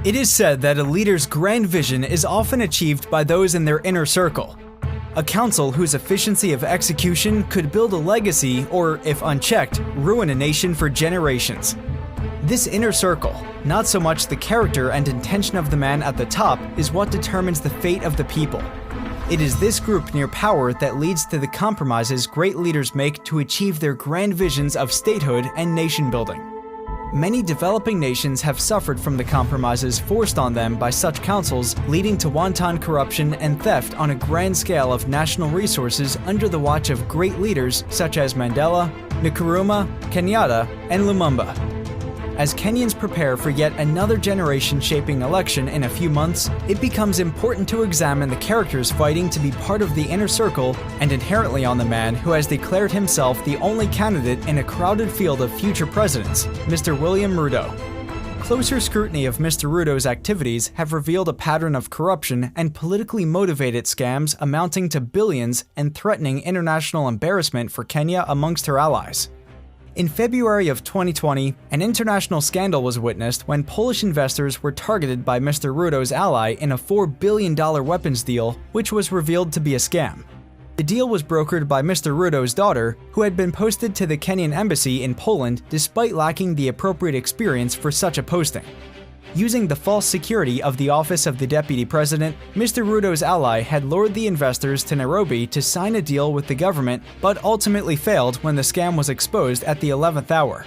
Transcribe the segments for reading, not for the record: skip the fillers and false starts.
It is said that a leader's grand vision is often achieved by those in their inner circle. A council whose efficiency of execution could build a legacy or, if unchecked, ruin a nation for generations. This inner circle, not so much the character and intention of the man at the top, is what determines the fate of the people. It is this group near power that leads to the compromises great leaders make to achieve their grand visions of statehood and nation building. Many developing nations have suffered from the compromises forced on them by such councils, leading to wanton corruption and theft on a grand scale of national resources under the watch of great leaders such as Mandela, Nkrumah, Kenyatta, and Lumumba. As Kenyans prepare for yet another generation-shaping election in a few months, it becomes important to examine the characters fighting to be part of the inner circle and inherently on the man who has declared himself the only candidate in a crowded field of future presidents, Mr. William Ruto. Closer scrutiny of Mr. Ruto's activities have revealed a pattern of corruption and politically motivated scams amounting to billions and threatening international embarrassment for Kenya amongst her allies. In February of 2020, an international scandal was witnessed when Polish investors were targeted by Mr. Ruto's ally in a $4 billion weapons deal, which was revealed to be a scam. The deal was brokered by Mr. Ruto's daughter, who had been posted to the Kenyan embassy in Poland despite lacking the appropriate experience for such a posting. Using the false security of the office of the deputy president, Mr. Ruto's ally had lured the investors to Nairobi to sign a deal with the government, but ultimately failed when the scam was exposed at the 11th hour.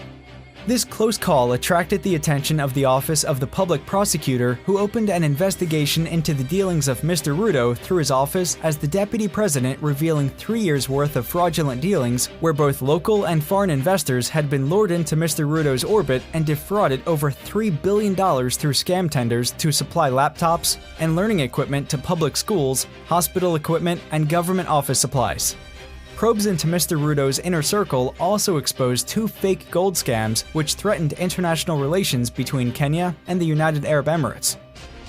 This close call attracted the attention of the Office of the Public Prosecutor, who opened an investigation into the dealings of Mr. Ruto through his office as the deputy president, revealing 3 years' worth of fraudulent dealings where both local and foreign investors had been lured into Mr. Ruto's orbit and defrauded over $3 billion through scam tenders to supply laptops and learning equipment to public schools, hospital equipment, and government office supplies. Probes into Mr. Ruto's inner circle also exposed 2 fake gold scams which threatened international relations between Kenya and the United Arab Emirates.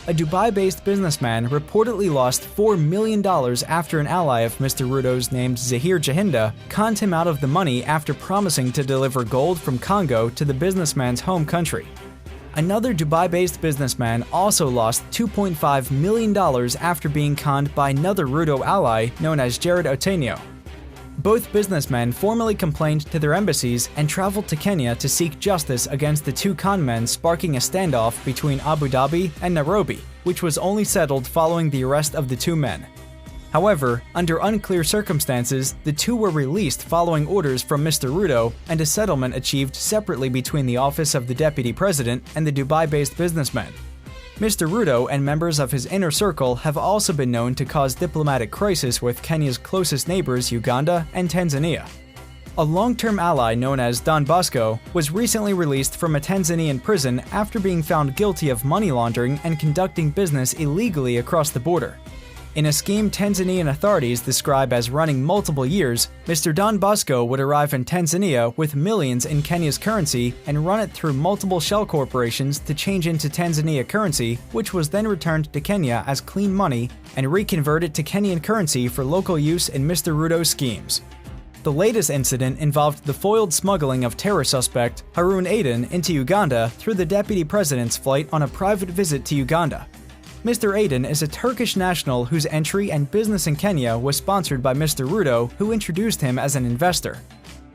A Dubai-based businessman reportedly lost $4 million after an ally of Mr. Ruto's named Zahir Jahinda conned him out of the money after promising to deliver gold from Congo to the businessman's home country. Another Dubai-based businessman also lost $2.5 million after being conned by another Ruto ally known as Jared Otenyo. Both businessmen formally complained to their embassies and traveled to Kenya to seek justice against the 2 conmen, sparking a standoff between Abu Dhabi and Nairobi, which was only settled following the arrest of the 2 men. However, under unclear circumstances, the 2 were released following orders from Mr. Ruto and a settlement achieved separately between the office of the deputy president and the Dubai-based businessmen. Mr. Ruto and members of his inner circle have also been known to cause diplomatic crisis with Kenya's closest neighbors Uganda and Tanzania. A long-term ally known as Don Bosco was recently released from a Tanzanian prison after being found guilty of money laundering and conducting business illegally across the border. In a scheme Tanzanian authorities describe as running multiple years, Mr. Don Bosco would arrive in Tanzania with millions in Kenya's currency and run it through multiple shell corporations to change into Tanzania currency, which was then returned to Kenya as clean money and reconverted to Kenyan currency for local use in Mr. Ruto's schemes. The latest incident involved the foiled smuggling of terror suspect Harun Aden into Uganda through the deputy president's flight on a private visit to Uganda. Mr. Aden is a Turkish national whose entry and business in Kenya was sponsored by Mr. Ruto, who introduced him as an investor.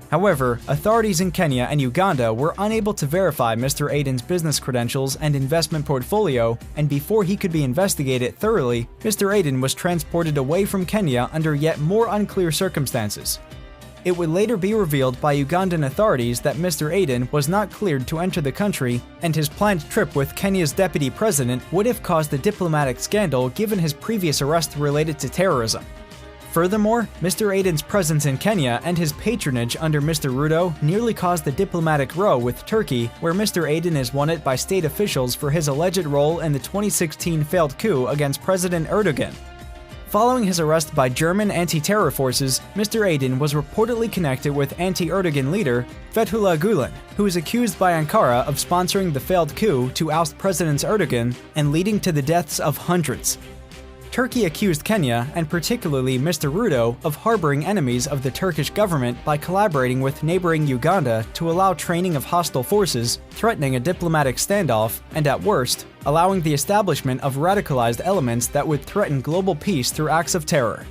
However, authorities in Kenya and Uganda were unable to verify Mr. Aden's business credentials and investment portfolio, and before he could be investigated thoroughly, Mr. Aden was transported away from Kenya under yet more unclear circumstances. It would later be revealed by Ugandan authorities that Mr. Aden was not cleared to enter the country, and his planned trip with Kenya's deputy president would have caused a diplomatic scandal given his previous arrest related to terrorism. Furthermore, Mr. Aden's presence in Kenya and his patronage under Mr. Ruto nearly caused a diplomatic row with Turkey, where Mr. Aden is wanted by state officials for his alleged role in the 2016 failed coup against President Erdogan. Following his arrest by German anti-terror forces, Mr. Aden was reportedly connected with anti-Erdogan leader Fethullah Gulen, who is accused by Ankara of sponsoring the failed coup to oust President Erdogan and leading to the deaths of hundreds. Turkey accused Kenya, and particularly Mr. RUTO, of harboring enemies of the Turkish government by collaborating with neighboring Uganda to allow training of hostile forces, threatening a diplomatic standoff, and at worst, allowing the establishment of radicalized elements that would threaten global peace through acts of terror.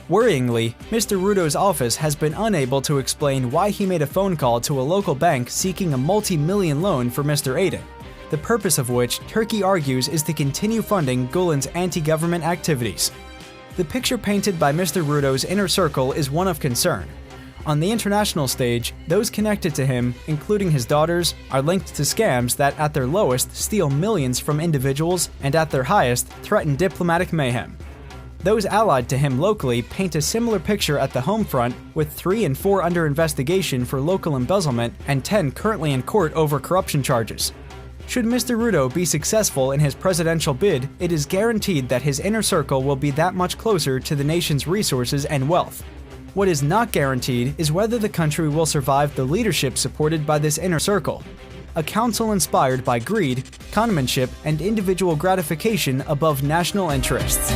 Worryingly, Mr. RUTO's office has been unable to explain why he made a phone call to a local bank seeking a multi-million loan for Mr. Aydin, the purpose of which Turkey argues is to continue funding Gulen's anti-government activities. The picture painted by Mr. RUTO's inner circle is one of concern. On the international stage, those connected to him, including his daughters, are linked to scams that at their lowest steal millions from individuals and at their highest threaten diplomatic mayhem. Those allied to him locally paint a similar picture at the home front, with 3 and 4 under investigation for local embezzlement and 10 currently in court over corruption charges. Should Mr. RUTO be successful in his presidential bid, it is guaranteed that his inner circle will be that much closer to the nation's resources and wealth. What is not guaranteed is whether the country will survive the leadership supported by this inner circle, a council inspired by greed, conmanship, and individual gratification above national interests.